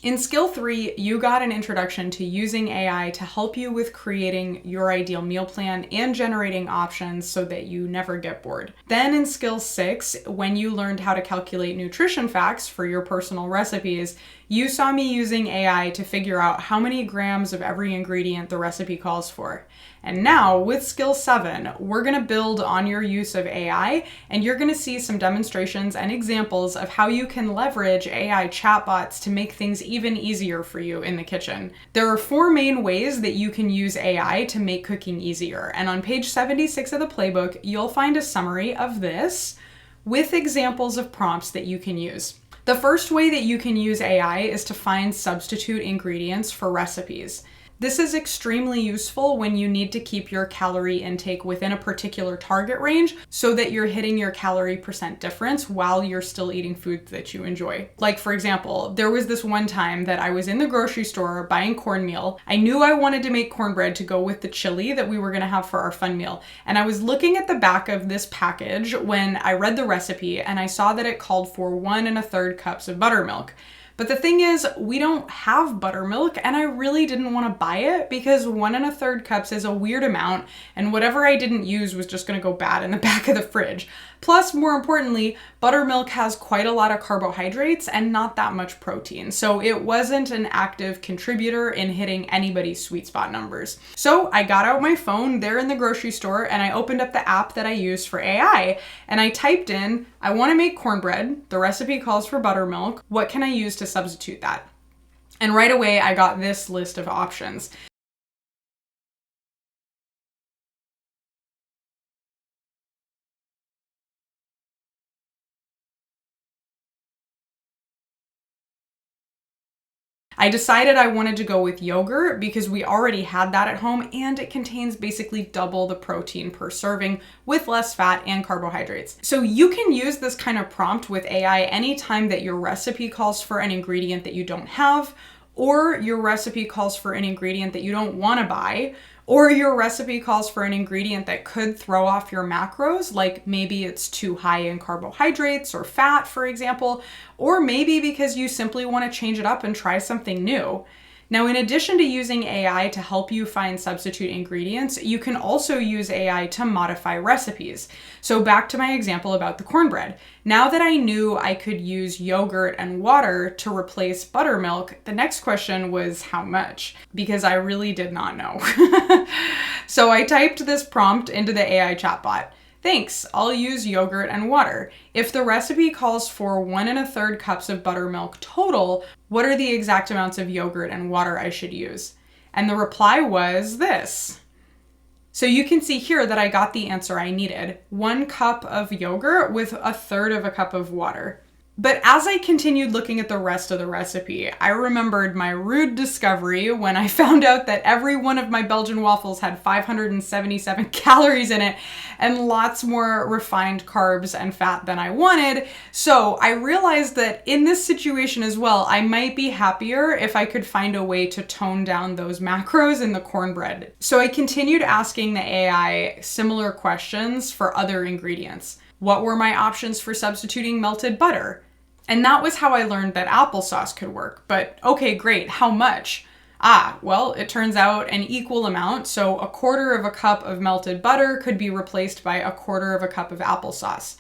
In skill 3, you got an introduction to using AI to help you with creating your ideal meal plan and generating options so that you never get bored. Then in skill 6, when you learned how to calculate nutrition facts for your personal recipes, you saw me using AI to figure out how many grams of every ingredient the recipe calls for. And now with skill 7, we're going to build on your use of AI, and you're going to see some demonstrations and examples of how you can leverage AI chatbots to make things even easier for you in the kitchen. There are 4 main ways that you can use AI to make cooking easier, and on page 76 of the playbook, you'll find a summary of this with examples of prompts that you can use. The first way that you can use AI is to find substitute ingredients for recipes. This is extremely useful when you need to keep your calorie intake within a particular target range so that you're hitting your calorie percent difference while you're still eating food that you enjoy. Like, for example, there was this one time that I was in the grocery store buying cornmeal. I knew I wanted to make cornbread to go with the chili that we were going to have for our fun meal. And I was looking at the back of this package when I read the recipe and I saw that it called for 1 1/3 cups of buttermilk. But the thing is, we don't have buttermilk, and I really didn't want to buy it because 1 1/3 cups is a weird amount, and whatever I didn't use was just going to go bad in the back of the fridge. Plus, more importantly, buttermilk has quite a lot of carbohydrates and not that much protein, so it wasn't an active contributor in hitting anybody's sweet spot numbers. So I got out my phone there in the grocery store and I opened up the app that I use for AI, and I typed in, I want to make cornbread, the recipe calls for buttermilk, what can I use to substitute that? And right away I got this list of options. I decided I wanted to go with yogurt because we already had that at home and it contains basically double the protein per serving with less fat and carbohydrates. So you can use this kind of prompt with AI anytime that your recipe calls for an ingredient that you don't have, or your recipe calls for an ingredient that you don't want to buy, or your recipe calls for an ingredient that could throw off your macros, like maybe it's too high in carbohydrates or fat, for example, or maybe because you simply want to change it up and try something new. Now, in addition to using AI to help you find substitute ingredients, you can also use AI to modify recipes. So back to my example about the cornbread. Now that I knew I could use yogurt and water to replace buttermilk, the next question was how much? Because I really did not know. So I typed this prompt into the AI chatbot. Thanks, I'll use yogurt and water. If the recipe calls for 1 1/3 cups of buttermilk total, what are the exact amounts of yogurt and water I should use? And the reply was this. So you can see here that I got the answer I needed. 1 cup of yogurt with 1/3 of a cup of water. But as I continued looking at the rest of the recipe, I remembered my rude discovery when I found out that every one of my Belgian waffles had 577 calories in it and lots more refined carbs and fat than I wanted. So I realized that in this situation as well, I might be happier if I could find a way to tone down those macros in the cornbread. So I continued asking the AI similar questions for other ingredients. What were my options for substituting melted butter? And that was how I learned that applesauce could work. But okay, great, how much? Well, it turns out an equal amount, so 1/4 of a cup of melted butter could be replaced by 1/4 of a cup of applesauce.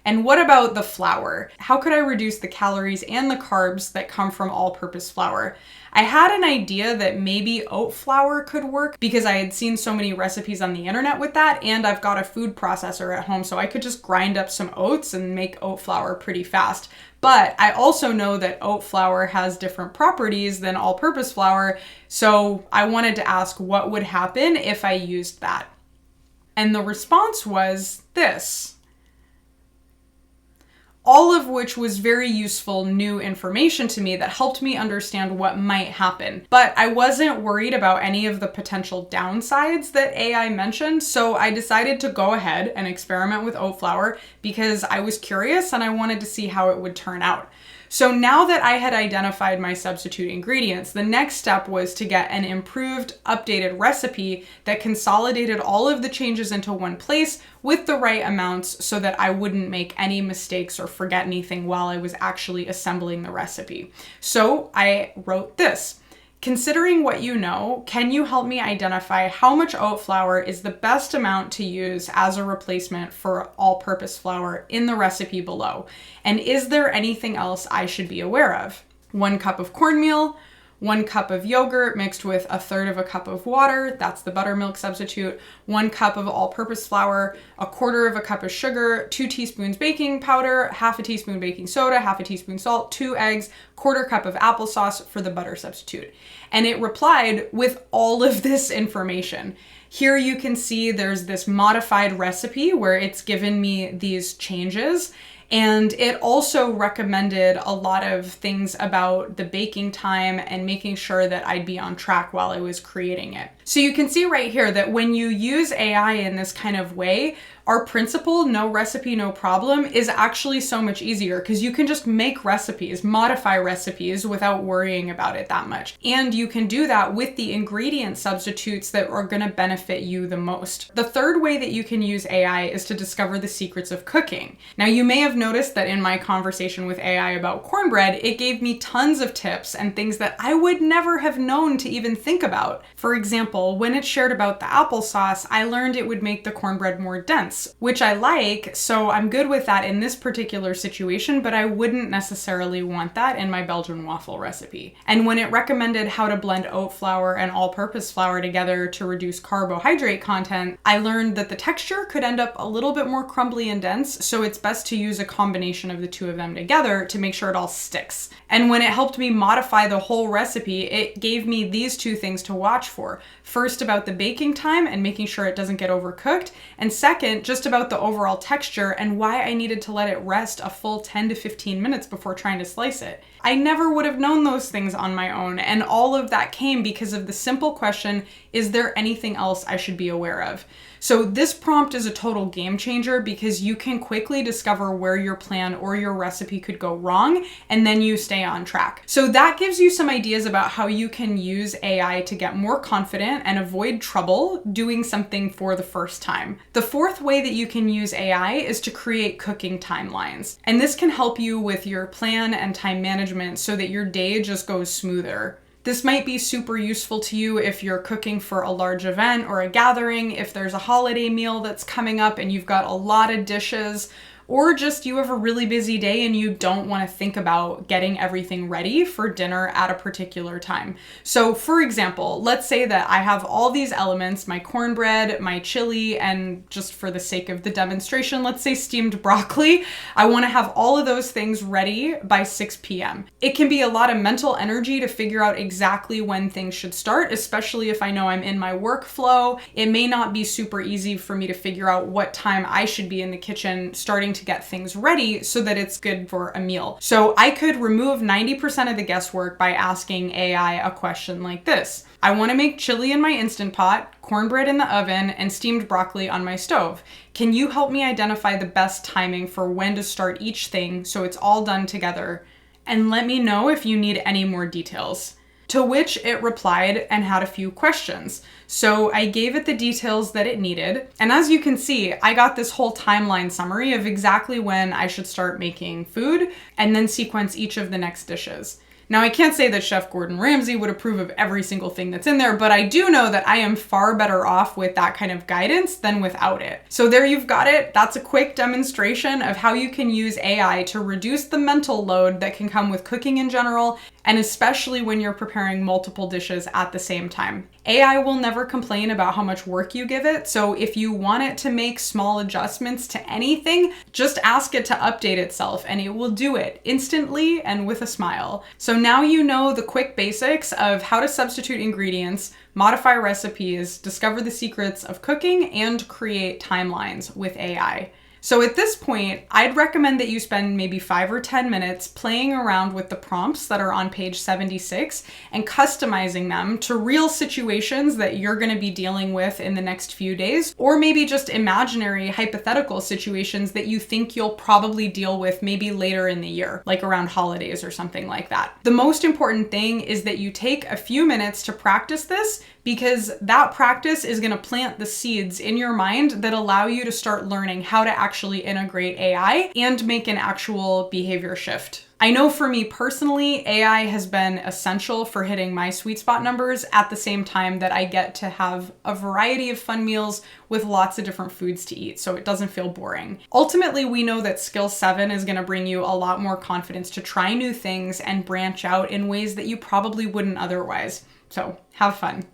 And what about the flour? How could I reduce the calories and the carbs that come from all-purpose flour? I had an idea that maybe oat flour could work because I had seen so many recipes on the internet with that, and I've got a food processor at home, so I could just grind up some oats and make oat flour pretty fast. But I also know that oat flour has different properties than all-purpose flour, so I wanted to ask what would happen if I used that. And the response was this. All of which was very useful new information to me that helped me understand what might happen. But I wasn't worried about any of the potential downsides that AI mentioned, so I decided to go ahead and experiment with oat flour because I was curious and I wanted to see how it would turn out. So now that I had identified my substitute ingredients, the next step was to get an improved, updated recipe that consolidated all of the changes into one place with the right amounts so that I wouldn't make any mistakes or forget anything while I was actually assembling the recipe. So I wrote this. Considering what you know, can you help me identify how much oat flour is the best amount to use as a replacement for all-purpose flour in the recipe below? And is there anything else I should be aware of? 1 cup of cornmeal, 1 cup of yogurt mixed with 1/3 of a cup of water, that's the buttermilk substitute, 1 cup of all-purpose flour, 1/4 of a cup of sugar, 2 teaspoons baking powder, 1/2 teaspoon baking soda, 1/2 teaspoon salt, 2 eggs, 1/4 cup of applesauce for the butter substitute. And it replied with all of this information. Here you can see there's this modified recipe where it's given me these changes. And it also recommended a lot of things about the baking time and making sure that I'd be on track while I was creating it. So you can see right here that when you use AI in this kind of way, our principle, no recipe, no problem, is actually so much easier because you can just make recipes, modify recipes without worrying about it that much. And you can do that with the ingredient substitutes that are going to benefit you the most. The third way that you can use AI is to discover the secrets of cooking. Now, you may have noticed that in my conversation with AI about cornbread, it gave me tons of tips and things that I would never have known to even think about. For example, when it shared about the applesauce, I learned it would make the cornbread more dense, which I like, so I'm good with that in this particular situation, but I wouldn't necessarily want that in my Belgian waffle recipe. And when it recommended how to blend oat flour and all-purpose flour together to reduce carbohydrate content, I learned that the texture could end up a little bit more crumbly and dense, so it's best to use a combination of the two of them together to make sure it all sticks. And when it helped me modify the whole recipe, it gave me these 2 things to watch for. First, about the baking time and making sure it doesn't get overcooked, and second, just about the overall texture and why I needed to let it rest a full 10 to 15 minutes before trying to slice it. I never would have known those things on my own, and all of that came because of the simple question, is there anything else I should be aware of? So this prompt is a total game changer because you can quickly discover where your plan or your recipe could go wrong, and then you stay on track. So that gives you some ideas about how you can use AI to get more confident and avoid trouble doing something for the first time. The fourth way that you can use AI is to create cooking timelines. And this can help you with your plan and time management so that your day just goes smoother. This might be super useful to you if you're cooking for a large event or a gathering, if there's a holiday meal that's coming up and you've got a lot of dishes, or just you have a really busy day and you don't want to think about getting everything ready for dinner at a particular time. So for example, let's say that I have all these elements, my cornbread, my chili, and just for the sake of the demonstration, let's say steamed broccoli. I want to have all of those things ready by 6 p.m. It can be a lot of mental energy to figure out exactly when things should start, especially if I know I'm in my workflow. It may not be super easy for me to figure out what time I should be in the kitchen starting to get things ready so that it's good for a meal. So I could remove 90% of the guesswork by asking AI a question like this. I want to make chili in my Instant Pot, cornbread in the oven, and steamed broccoli on my stove. Can you help me identify the best timing for when to start each thing so it's all done together? And let me know if you need any more details. To which it replied and had a few questions. So I gave it the details that it needed. And as you can see, I got this whole timeline summary of exactly when I should start making food and then sequence each of the next dishes. Now, I can't say that Chef Gordon Ramsay would approve of every single thing that's in there, but I do know that I am far better off with that kind of guidance than without it. So there you've got it. That's a quick demonstration of how you can use AI to reduce the mental load that can come with cooking in general, and especially when you're preparing multiple dishes at the same time. AI will never complain about how much work you give it, so if you want it to make small adjustments to anything, just ask it to update itself and it will do it instantly and with a smile. So now you know the quick basics of how to substitute ingredients, modify recipes, discover the secrets of cooking, and create timelines with AI. So at this point, I'd recommend that you spend maybe 5 or 10 minutes playing around with the prompts that are on page 76 and customizing them to real situations that you're going to be dealing with in the next few days, or maybe just imaginary hypothetical situations that you think you'll probably deal with maybe later in the year, like around holidays or something like that. The most important thing is that you take a few minutes to practice this, because that practice is going to plant the seeds in your mind that allow you to start learning how to actually integrate AI and make an actual behavior shift. I know for me personally, AI has been essential for hitting my sweet spot numbers at the same time that I get to have a variety of fun meals with lots of different foods to eat, so it doesn't feel boring. Ultimately, we know that skill 7 is going to bring you a lot more confidence to try new things and branch out in ways that you probably wouldn't otherwise. So have fun.